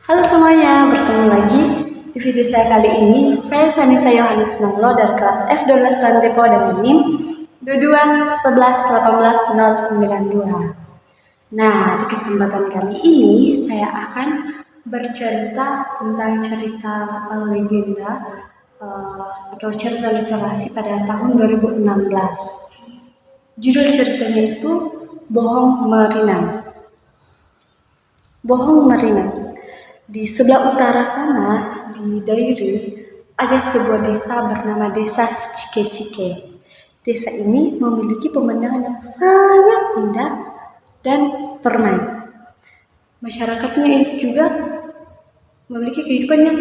Halo semuanya, bertemu lagi di video saya kali ini. Saya Sanisa Yohanes Monglo dari kelas F12 Randepo dengan NIM 2211181092. Nah, di kesempatan kali ini saya akan bercerita tentang cerita legenda atau cerita literasi pada tahun 2016. Judul ceritanya itu Bohong Merinang. Bohong Merinang. Di sebelah utara sana, di Dairi, ada sebuah desa bernama Desa Cike-Cike. Desa ini memiliki pemandangan yang sangat indah dan permai. Masyarakatnya juga memiliki kehidupan yang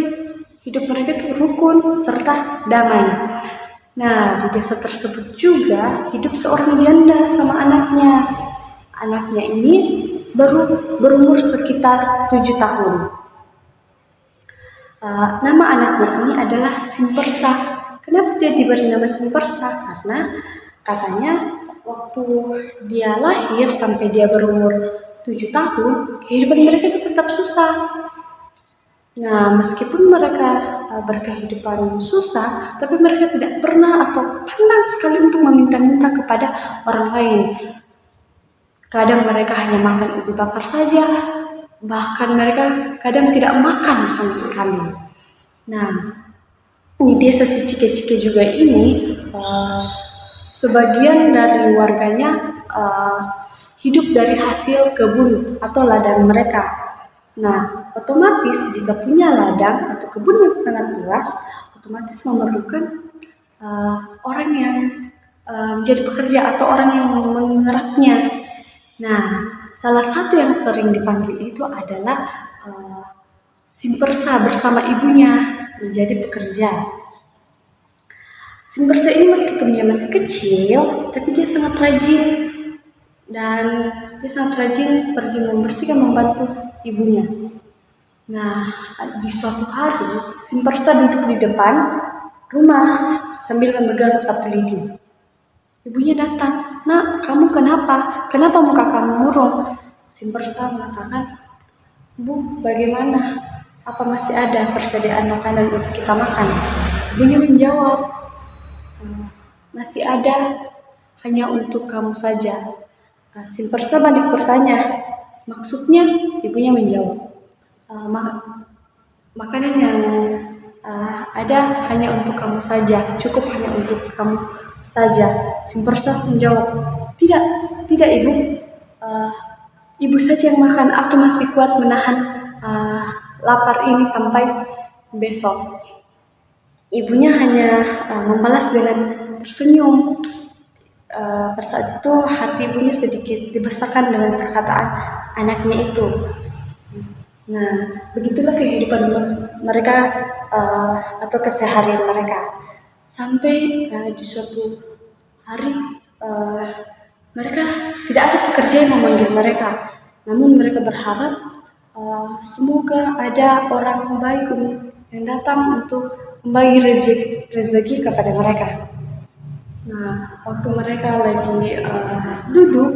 hidup mereka itu rukun serta damai. Nah, di desa tersebut juga hidup seorang janda sama anaknya. Anaknya ini baru berumur sekitar 7 tahun. Nama anaknya ini adalah Simpersa. Kenapa dia diberi nama Simpersa? Karena katanya waktu dia lahir sampai dia berumur 7 tahun, kehidupan mereka itu tetap susah. Nah, meskipun mereka berkehidupan susah, tapi mereka tidak pernah atau pandang sekali untuk meminta-minta kepada orang lain. Kadang mereka hanya makan ubi bakar saja, bahkan mereka kadang tidak makan sama sekali. Nah, di desa Cike-Cike juga ini, sebagian dari warganya hidup dari hasil kebun atau ladang mereka. Nah, otomatis jika punya ladang atau kebun yang sangat luas, otomatis memerlukan orang yang menjadi pekerja atau orang yang menggarapnya. Nah, salah satu yang sering dipanggil itu adalah Simpersa bersama ibunya menjadi pekerja. Simpersa ini meskipun dia masih kecil, tapi dia sangat rajin dan dia sangat rajin pergi membersihkan, membantu ibunya. Nah, di suatu hari Simpersa duduk di depan rumah sambil memegang sapu lidi. Ibunya datang, "Nak, kamu kenapa? Kenapa muka kamu murung?" Simpersa mengatakan, "Bu, bagaimana? Apa masih ada persediaan makanan untuk kita makan?" Ibunya menjawab, "Masih ada, hanya untuk kamu saja." Simpersa balik bertanya, "Maksudnya?" Ibunya menjawab, "Makanan yang ada hanya untuk kamu saja, cukup hanya untuk kamu saja." Simpersa menjawab, Tidak ibu, ibu saja yang makan, aku masih kuat menahan lapar ini sampai besok. Ibunya hanya membalas dengan tersenyum. Pada saat itu hati ibunya sedikit dibesarkan dengan perkataan anaknya itu. Nah, begitulah kehidupan mereka atau keseharian mereka. Sampai di suatu hari mereka tidak ada pekerja yang memanggil mereka. Namun mereka berharap semoga ada orang baik yang datang untuk membagi rezeki kepada mereka. Nah, waktu mereka lagi duduk,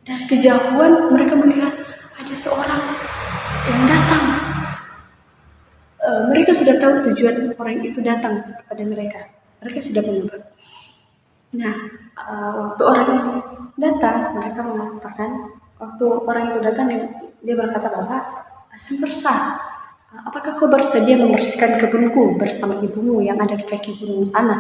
dari kejauhan mereka melihat ada seorang yang datang. Mereka sudah tahu tujuan orang itu datang kepada mereka. Mereka sudah menebak. Nah, waktu orang itu datang, mereka mengatakan, dia berkata bahwa, "Simpersa, apakah kau bersedia membersihkan kebunku bersama ibumu yang ada di kaki gunung sana?"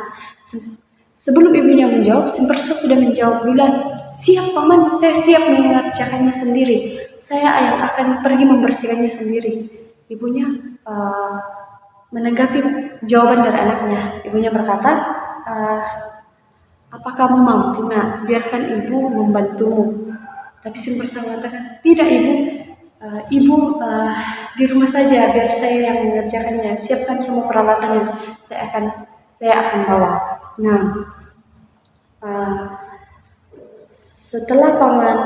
Sebelum ibunya menjawab, Simpersa sudah menjawab duluan, "Siap paman, saya siap mengerjakannya sendiri. Saya yang akan pergi membersihkannya sendiri." Ibunya menanggapi jawaban dari anaknya. Ibunya berkata, "Apa kamu mampu, Nak? Biarkan ibu membantumu." Tapi Simpersa mengatakan, "Tidak ibu, ibu di rumah saja, biar saya yang mengerjakannya. Siapkan semua peralatannya, saya akan bawa." Nah, setelah paman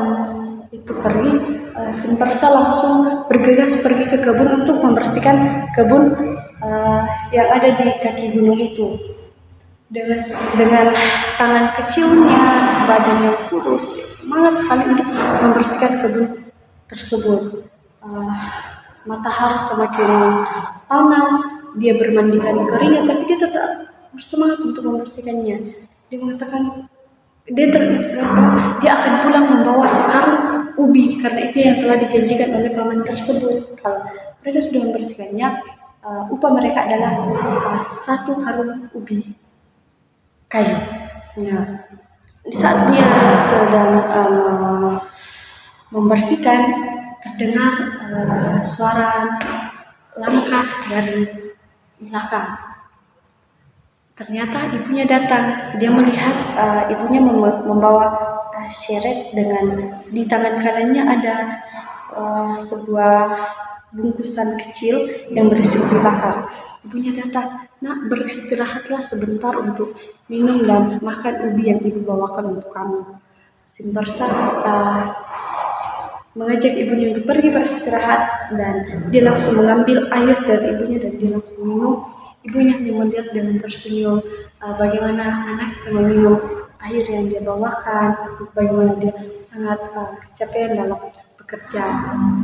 itu pergi, Simpersa langsung bergegas pergi ke kebun untuk membersihkan kebun yang ada di kaki gunung itu. Dengan tangan kecilnya, badan yang kurus, dia semangat sekali untuk membersihkan kebun tersebut. matahari semakin panas, dia bermandikan keringat, tapi dia tetap bersemangat untuk membersihkannya. Dia mengatakan dia terinspirasi bahwa dia akan pulang membawa sekarung ubi karena itu yang telah dijanjikan oleh paman tersebut. Kalau mereka sudah membersihkannya, upah mereka adalah satu karung ubi kayu. Nah, di saat dia sedang membersihkan, terdengar suara langkah dari belakang. Ternyata ibunya datang. Dia melihat ibunya membawa syeret dengan di tangan kanannya ada sebuah bungkusan kecil yang berisi ubi bakar. Ibunya datang, "Nak, beristirahatlah sebentar untuk minum dan makan ubi yang ibu bawakan untuk kamu." Simbarsa mengajak ibunya untuk pergi beristirahat, dan dia langsung mengambil air dari ibunya dan dia langsung minum. Ibunya hanya melihat dengan tersenyum bagaimana anaknya meminum air yang dia bawakan, bagaimana dia sangat kecapean dalam bekerja.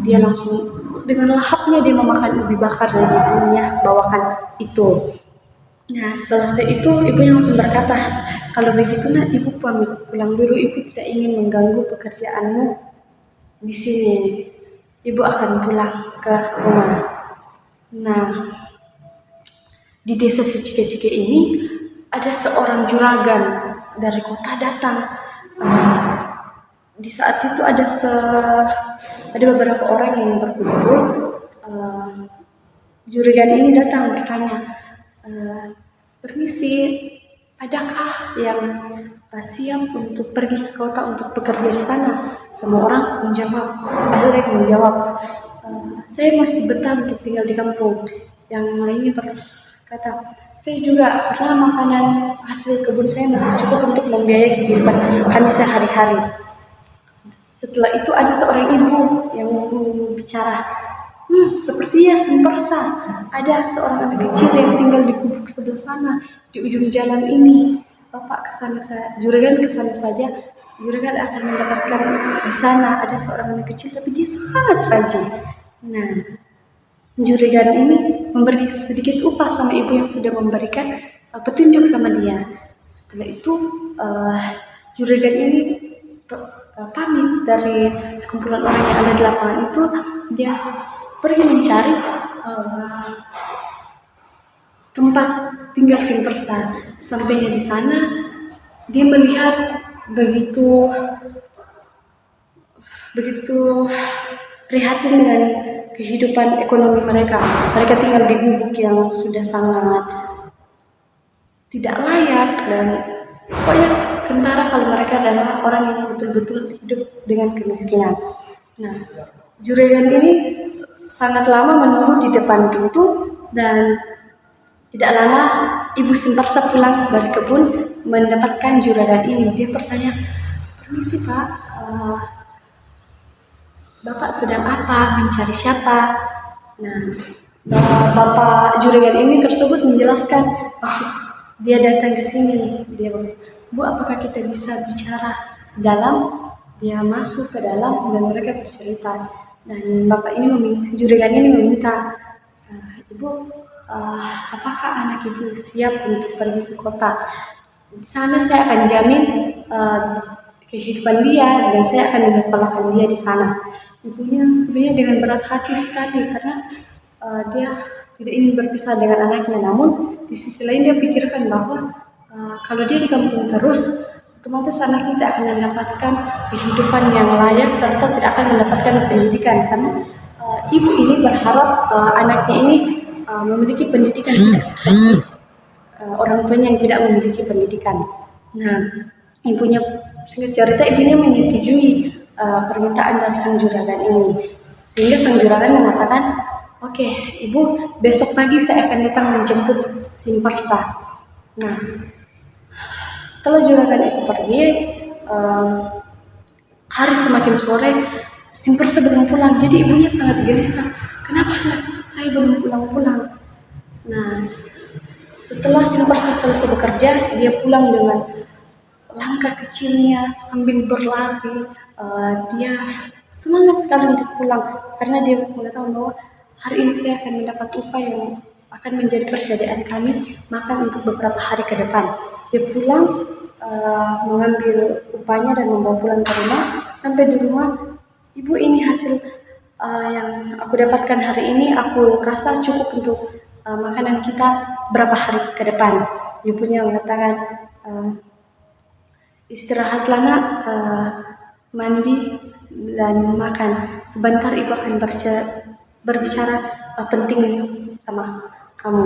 Dia langsung dengan lahapnya dia memakan ubi bakar yang ibunya bawakan itu. Nah, selesai itu ibunya langsung berkata, "Kalau begitu nak, ibu pamit pulang dulu. Ibu tidak ingin mengganggu pekerjaanmu di sini. Ibu akan pulang ke rumah." Nah, di desa Secike-Cike ini ada seorang juragan dari kota datang. Di saat itu ada beberapa orang yang berkumpul. Juragan ini datang bertanya, "Permisi, adakah yang siap untuk pergi ke kota untuk bekerja di sana?" Semua orang menjawab. Ada orang yang menjawab, "Saya masih betah untuk tinggal di kampung." Yang lainnya berkata, "Saya juga, karena makanan hasil kebun saya masih cukup untuk membiayai kehidupan kami sehari-hari." Setelah itu ada seorang ibu yang bicara, "Sepertinya Simbarsa, ada seorang anak kecil yang tinggal di gubuk sebelah sana, di ujung jalan ini. Bapak kesana saja, juragan kesana saja. Juragan akan mendapatkan di sana ada seorang anak kecil, tapi dia sangat rajin." Nah, juragan ini memberi sedikit upah sama ibu yang sudah memberikan petunjuk sama dia. Setelah itu juragan ini pamit dari sekumpulan orang yang ada di lapangan itu. Dia pergi mencari tempat tinggal Simbarsa. Sampainya di sana, dia melihat begitu prihatin dengan kehidupan ekonomi mereka. Mereka tinggal di gubuk yang sudah sangat tidak layak, dan pokoknya kentara kalau mereka adalah orang yang betul-betul hidup dengan kemiskinan. Nah, juragan ini sangat lama menunggu di depan pintu, dan tidak lama ibu Simbarsa pulang dari kebun mendapatkan juragan ini. Dia bertanya, "Permisi Pak, Bapak sedang apa? Mencari siapa?" Nah, Bapak juragan ini tersebut menjelaskan maksud dia datang ke sini. Dia berkata, "Bu, apakah kita bisa bicara dalam?" Dia masuk ke dalam dan mereka bercerita. Dan bapak ini juragan ini meminta, "Ibu, apakah anak ibu siap untuk pergi ke kota? Di sana saya akan jamin kehidupan dia dan saya akan menyekolahkan dia di sana." Ibunya sebenarnya dengan berat hati sekali karena dia tidak ingin berpisah dengan anaknya. Namun di sisi lain dia pikirkan bahwa kalau dia di kampung terus, otomatis anaknya tidak akan mendapatkan kehidupan yang layak serta tidak akan mendapatkan pendidikan, karena ibu ini berharap anaknya ini memiliki pendidikan tidak seperti orang tuanya yang tidak memiliki pendidikan. Nah, ibunya, singkat cerita, ibunya menyetujui permintaan dari sang juragan ini, sehingga sang juragan mengatakan, "Oke, ibu, besok pagi saya akan datang menjemput Simbarsa." Nah, setelah juragan itu pergi, hari semakin sore, Simbarsa belum pulang. Jadi ibunya sangat gelisah. "Kenapa anak saya belum pulang-pulang?" Nah, setelah Simbarsa selesai bekerja, dia pulang dengan langkah kecilnya sambil berlari. Dia semangat sekali untuk pulang karena dia mengetahui bahwa hari ini saya akan mendapat upah yang akan menjadi persediaan kami makan untuk beberapa hari ke depan. Dia pulang mengambil upahnya dan membawa pulang ke rumah. Sampai di rumah, ibu, ini hasil yang aku dapatkan hari ini, aku rasa cukup untuk makanan kita berapa hari ke depan. Ibunya mengatakan, istirahatlah nak, mandi dan makan. Sebentar ibu akan berbicara penting sama kamu.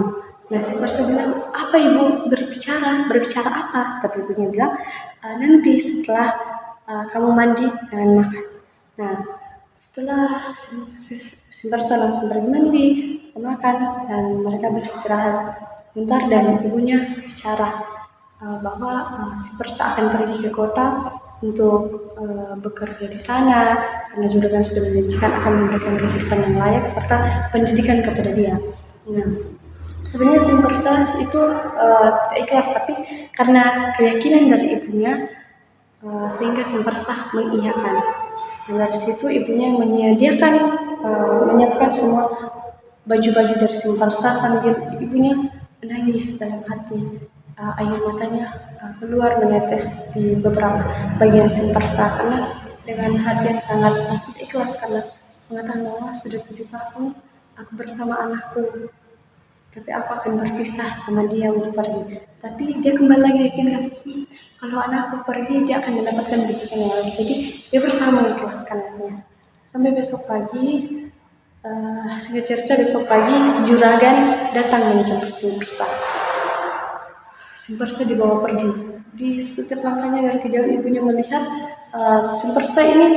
Nah, si Persa bilang, apa ibu berbicara? Berbicara apa? Tapi ibunya bilang, nanti setelah kamu mandi dan makan. Nah, setelah si Persa langsung pergi mandi, makan, dan mereka beristirahat bentar, dan ibunya bicara bahwa si Persa akan pergi ke kota untuk bekerja di sana, karena juragan sudah menjanjikan akan memberikan kehidupan yang layak serta pendidikan kepada dia. Nah, sebenarnya si Persa itu tidak ikhlas, tapi karena keyakinan dari ibunya sehingga si Persa mengiyakan. Dan dari situ ibunya menyiapkan semua baju-baju dari si Persa sambil ibunya menangis dalam hati. Air matanya keluar menetes di beberapa bagian si Persa karena dengan hati yang sangat ikhlas, karena mengatakan bahwa sudah 7 tahun aku bersama anakku, tapi aku akan berpisah sama dia untuk pergi. Tapi dia kembali lagi yakinkan, kalau anakku pergi dia akan mendapatkan pendidikan yang lain. Jadi dia bersama mengikhlaskan anaknya. Sampai besok pagi, singkat cerita, besok pagi juragan datang menjemput si Persa. Si Persa dibawa pergi. Di setiap langkahnya dari kejauhan ibunya melihat si Persa ini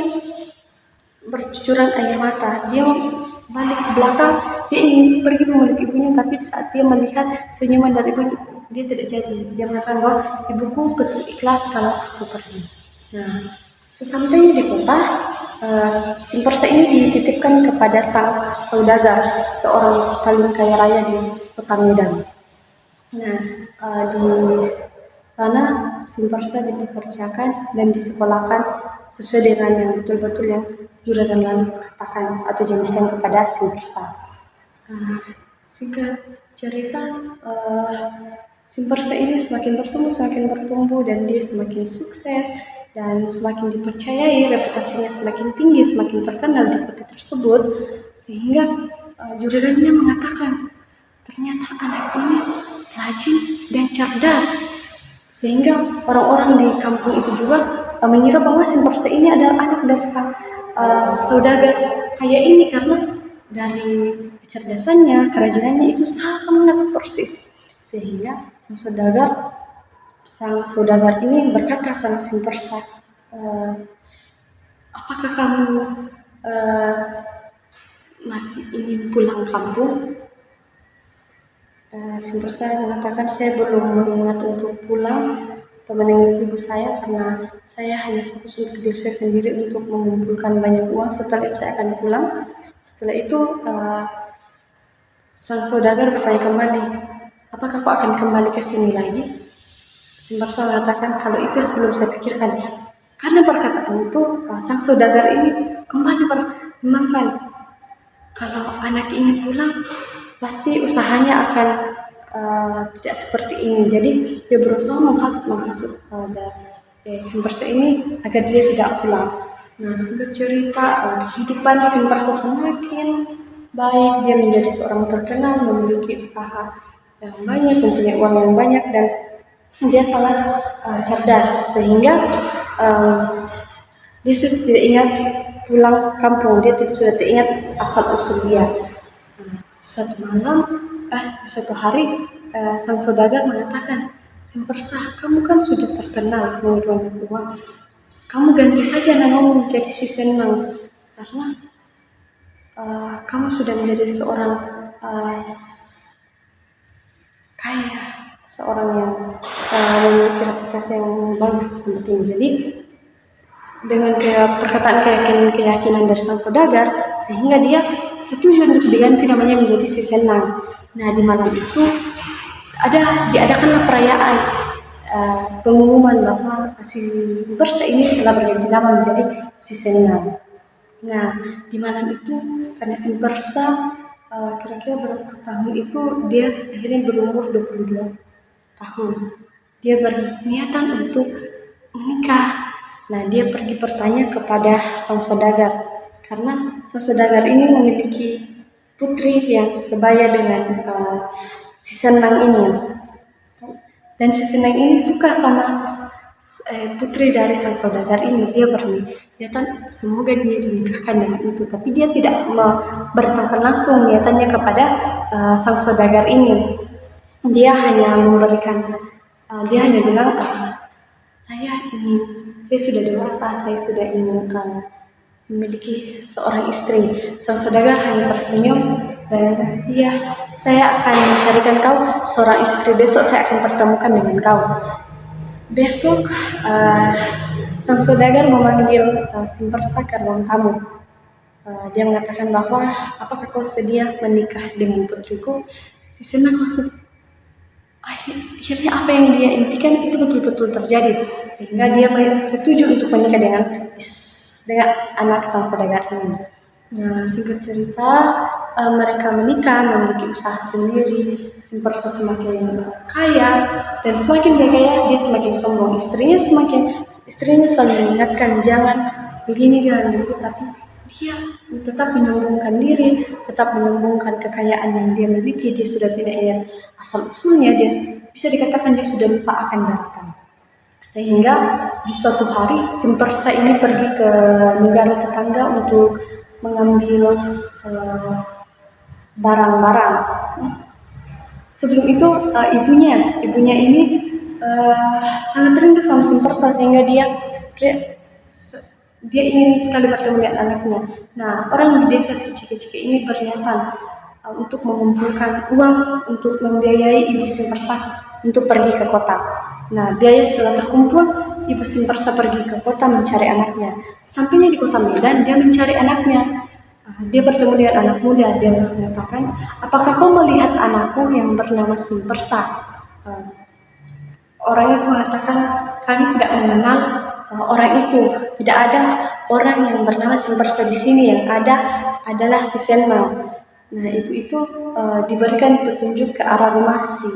bercucuran air mata. Dia balik ke belakang, dia ingin pergi memeluk ibunya, tapi saat dia melihat senyuman dari ibunya, dia tidak jadi. Dia mengatakan bahwa ibuku betul ikhlas kalau aku pergi. Nah, sesampainya di kota, si Persa ini dititipkan kepada sang saudagar, seorang paling kaya raya di kota Medan. Nah, di sana si Persa dipekerjakan dan disekolahkan sesuai dengan yang betul-betul yang juragan lalu katakan atau janjikan kepada si Persa. Singkat cerita, si Persa ini semakin bertumbuh dan dia semakin sukses dan semakin dipercayai, reputasinya semakin tinggi, semakin terkenal di kota tersebut, sehingga juragannya mengatakan, ternyata anak ini rajin dan cerdas, sehingga orang-orang di kampung itu juga mengira bahwa si Persa ini adalah anak dari sang saudagar kaya ini, karena dari kecerdasannya, kerajinannya itu sangat persis, sehingga sang saudagar ini berkata sama si Persa, apakah kamu masih ingin pulang kampung? Si Persa mengatakan, saya belum mengingat untuk pulang atau menengok ibu saya, karena saya hanya fokus untuk diri saya sendiri untuk mengumpulkan banyak uang. Setelah itu saya akan pulang. Setelah itu sang saudagar bertanya kembali, apakah kau akan kembali ke sini lagi? Si Persa mengatakan, kalau itu sebelum saya pikirkan. Karena perkataan itu, sang saudagar ini kembali bermangkan, kalau anak ini pulang pasti usahanya akan tidak seperti ini. Jadi dia berusaha menghasut si Persa ini agar dia tidak pulang. Nah, singkat cerita, kehidupan si Persa semakin baik. Dia menjadi seorang terkenal, memiliki usaha yang banyak, mempunyai uang yang banyak, dan dia sangat cerdas, sehingga dia sudah tidak ingat pulang kampung. Dia sudah tidak ingat asal usul dia. Suatu hari sang saudagar mengatakan, si Persa, kamu kan sudah terkenal memiliki uang, kamu ganti saja namamu menjadi Si Senang, karena kamu sudah menjadi seorang kaya, seorang yang memiliki reputasi yang bagus tentunya. Jadi dengan perkataan keyakinan dari sang saudagar, sehingga dia setuju untuk diganti namanya menjadi Si Senang. Nah, di malam itu diadakanlah perayaan pengumuman bahwa si Persa ini telah berganti nama menjadi Si Senang. Nah, di malam itu karena si Persa kira-kira berapa tahun itu dia akhirnya berumur 22 tahun. Dia berniatan untuk menikah. Nah, dia pergi bertanya kepada sang saudagar, karena sang saudagar ini memiliki putri yang sebaya dengan si Senang ini. Dan si Senang ini suka sama putri dari sang saudagar ini. Dia berniatan semoga dia dinikahkan dengan itu, tapi dia tidak memberitahukan langsung niatannya kepada sang saudagar ini. Dia hanya bilang, saya sudah dewasa, saya sudah ingin memiliki seorang istri. Sang saudagar hanya tersenyum dan saya akan mencarikan kau seorang istri, besok saya akan pertemukan dengan kau. Besok sang saudagar memanggil Simpersa ke ruang tamu. Dia mengatakan bahwa apakah kau sedia menikah dengan putriku? Si Senang langsung akhirnya apa yang dia impikan itu betul-betul terjadi, sehingga dia setuju untuk menikah dengan anak sang saudagar ini. Nah, singkat cerita, mereka menikah, memiliki usaha sendiri. Simpersa semakin kaya, dan semakin dia kaya, dia semakin sombong. Istrinya selalu mengingatkan jangan begini, jangan begitu, tapi dia tetap menyombongkan diri, tetap menyombongkan kekayaan yang dia miliki. Dia sudah tidak ingat asal usulnya, dia bisa dikatakan dia sudah lupa akan daratan. Sehingga di suatu hari Simpersa ini pergi ke negara tetangga untuk mengambil barang-barang. Sebelum itu ibunya ini sangat rindu sama Simpersa, sehingga dia ingin sekali bertemu dengan anaknya. Nah, orang di desa si Cike-Cike ini berniatan untuk mengumpulkan uang untuk membiayai ibu Simpersa untuk pergi ke kota. Nah, biaya telah terkumpul, ibu Simpersa pergi ke kota mencari anaknya. Sampainya di kota Medan, dia mencari anaknya. Dia bertemu dengan anak muda. Dia mengatakan, apakah kau melihat anakku yang bernama Simpersa? Orang itu mengatakan, kami tidak mengenal orang itu. Tidak ada orang yang bernama Simpersa di sini. Yang ada adalah si Senang. Nah, ibu itu diberikan petunjuk ke arah rumah si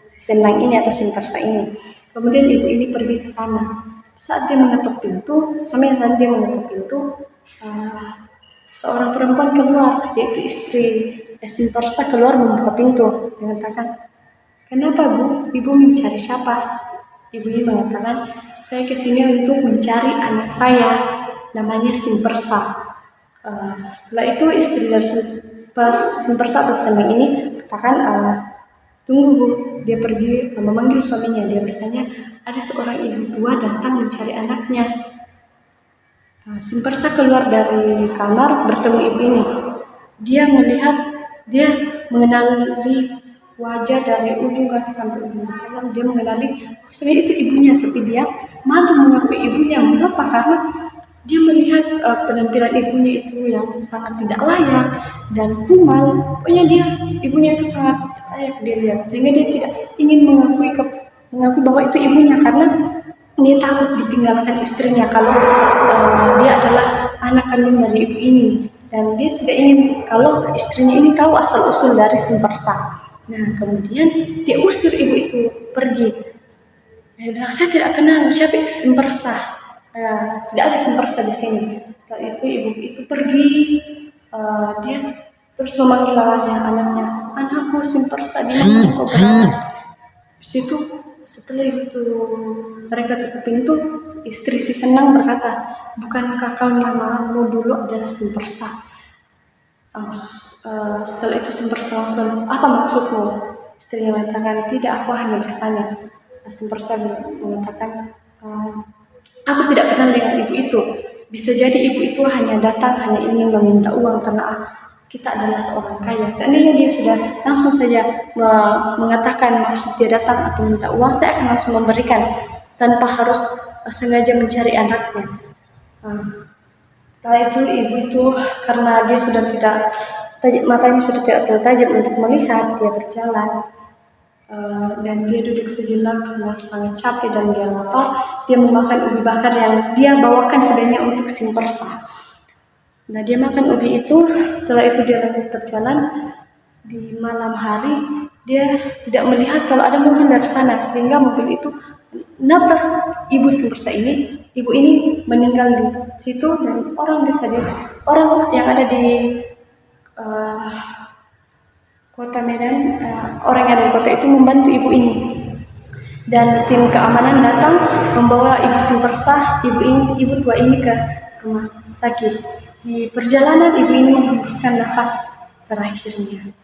Senang ini atau Simpersa ini. Kemudian ibu ini pergi ke sana. Saat dia mengetuk pintu, dia mengetuk pintu, seorang perempuan keluar, yaitu istri Simpersa keluar membuka pintu. Dia mengatakan, kenapa Bu? Ibu mencari siapa? Ibu ini mengatakan, saya kesini untuk mencari anak saya, namanya Simpersa. Setelah itu istri dari Simpersa atau Senang ini katakan, tunggu Bu. Dia pergi memanggil suaminya. Dia bertanya, ada seorang ibu tua datang mencari anaknya. Simpersa keluar dari kamar bertemu ibu ini. Dia mengenali wajah dari ujung kaki sampai ujung kepala. Dia mengenali sebenarnya itu ibunya, tapi dia malu mengakui ibunya. Mengapa? Karena dia melihat penampilan ibunya itu yang sangat tidak layak dan kumal. Pokoknya ibunya itu sangat layak dia lihat, sehingga dia tidak ingin mengakui bahwa itu ibunya, karena dia takut ditinggalkan istrinya kalau dia adalah anak kandung dari ibu ini, dan dia tidak ingin kalau istrinya ini tahu asal usul dari Simpersa. Nah, kemudian dia usir ibu itu pergi. Dia bilang, saya tidak kenal siapa itu Simpersa. Tidak ada Simpersa di sini. Setelah itu ibu itu pergi. Dia terus memanggil anaknya, anakku Simpersa, di mana kau berada? Di situ setelah itu mereka tutup pintu, istri si Senang berkata, bukankah kau namamu dulu adalah Simpersa? Setelah itu Simpersa langsung, apa maksudmu? Istrinya mengatakan, tidak, aku hanya bertanya. Simpersa mengatakan, aku tidak kenal dengan ibu itu. Bisa jadi ibu itu hanya datang, hanya ingin meminta uang karena kita adalah seorang kaya. Seandainya dia sudah langsung saja mengatakan maksud dia datang atau minta uang, saya akan langsung memberikan tanpa harus sengaja mencari anaknya. Setelah itu ibu itu, karena dia sudah matanya sudah tidak terlalu tajam untuk melihat, dia berjalan. Dan dia duduk sejenak karena sangat capek dan dia lapar. Dia memakan ubi bakar yang dia bawakan sebenarnya untuk Simpersa. Nah, dia makan ubi itu, setelah itu dia lanjut berjalan. Di malam hari dia tidak melihat kalau ada mobil dari sana, sehingga mobil itu nabrak ibu Simpersa ini. Ibu ini meninggal di situ, dan orang orang yang ada di uh, kota Medan, orang yang ada di kota itu membantu ibu ini. Dan tim keamanan datang membawa ibu Simpersa, ibu tua ini ke rumah sakit. Di perjalanan ibu ini menghembuskan nafas terakhirnya.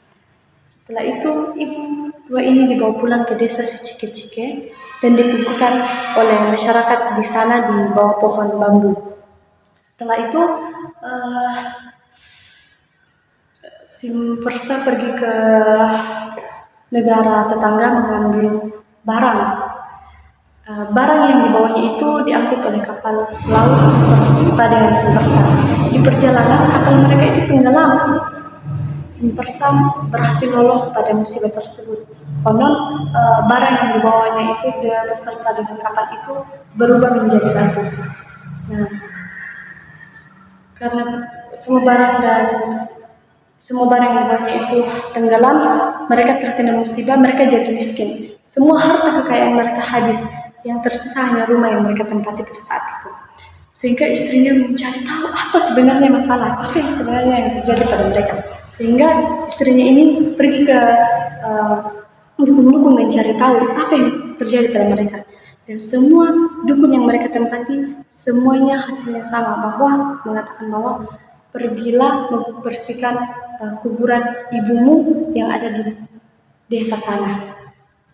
Setelah itu ibu tua ini dibawa pulang ke desa Cike-Cike dan dikuburkan oleh masyarakat di sana di bawah pohon bambu. Setelah itu Simpersa pergi ke negara tetangga mengambil barang. Barang yang dibawanya itu diangkut oleh kapal laut serta dengan Simpersa. Di perjalanan kapal mereka itu tenggelam. Simpersa berhasil lolos pada musibah tersebut. Konon barang yang dibawanya itu beserta dengan kapal itu berubah menjadi batu. Nah, karena semua barang yang dibawanya itu tenggelam, mereka terkena musibah, mereka jatuh miskin. Semua harta kekayaan mereka habis. Yang tersisa hanya rumah yang mereka tempati pada saat itu. Sehingga istrinya mencari tahu apa sebenarnya masalah, apa yang sebenarnya yang terjadi pada mereka. Sehingga istrinya ini pergi ke dukun-dukun mencari tahu apa yang terjadi pada mereka. Dan semua dukun yang mereka tempati, semuanya hasilnya sama, bahwa mengatakan bahwa pergilah membersihkan kuburan ibumu yang ada di desa sana.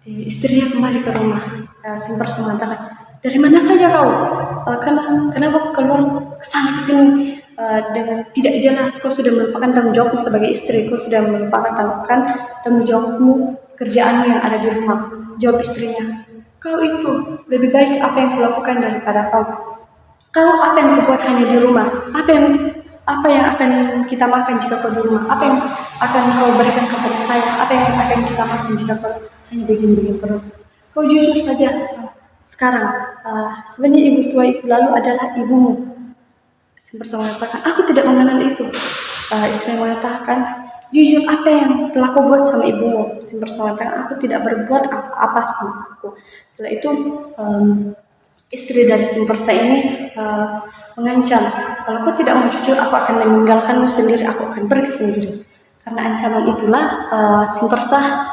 Istrinya kembali ke rumah. Simpersa mengatakan, dari mana saja kau? Kenapa keluar kesana kesini dengan tidak jelas? Kau sudah melupakan tanggung jawabmu sebagai istri. Kau sudah melupakan tanggung jawabmu, kerjaanmu yang ada di rumah. Jawab istrinya, kau itu lebih baik apa yang kulakukan daripada kau. Kau apa yang kau buat hanya di rumah? Apa yang akan kita makan jika kau di rumah? Apa yang akan kau berikan kepada saya? Apa yang akan kita makan jika kau hanya begini-begini terus? Kau jujur saja sekarang. Sebenarnya ibu tua itu lalu adalah ibumu. Simpersa mengatakan, aku tidak mengenal itu. Istri mengatakan, jujur apa yang telah kau buat sama ibumu? Simpersa mengatakan, aku tidak berbuat apa-apa sama aku. Setelah itu istri dari Simpersa ini mengancam, kalau kau tidak mau jujur, aku akan meninggalkanmu sendiri, aku akan pergi sendiri. Karena ancaman itulah Simpersa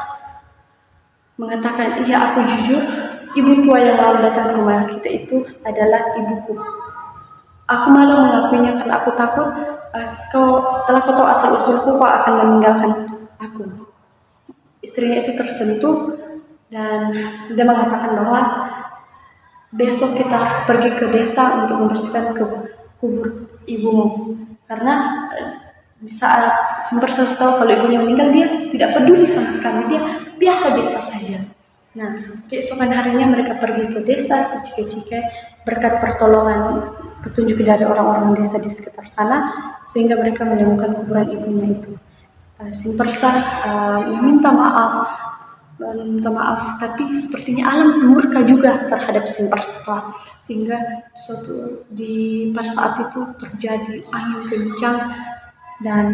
mengatakan, iya aku jujur, ibu tua yang lalu datang ke rumah kita itu adalah ibuku. Aku malu mengakuinya karena aku takut setelah kau tahu asal usulku, kau akan meninggalkan aku. Istrinya itu tersentuh dan dia mengatakan bahwa besok kita harus pergi ke desa untuk membersihkan kubur ibumu. Karena di saat Simpersa tahu kalau ibunya meninggal, dia tidak peduli sama sekali, dia biasa-biasa saja. Nah, keesokan harinya mereka pergi ke desa Cike-Cike berkat pertolongan petunjuk dari orang-orang desa di sekitar sana, sehingga mereka menemukan kuburan ibunya itu. Simpersa meminta maaf, tapi sepertinya alam murka juga terhadap Simpersa, sehingga pada saat itu terjadi angin kencang dan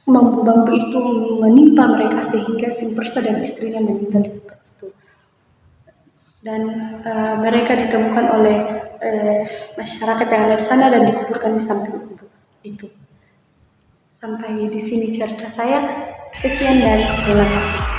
bambu-bambu itu menimpa mereka, sehingga Simpersa dan istrinya meninggal di tempat itu. Dan mereka ditemukan oleh masyarakat yang ada di sana dan dikuburkan di samping kubur itu. Sampai di sini cerita saya. Sekian dan terima kasih.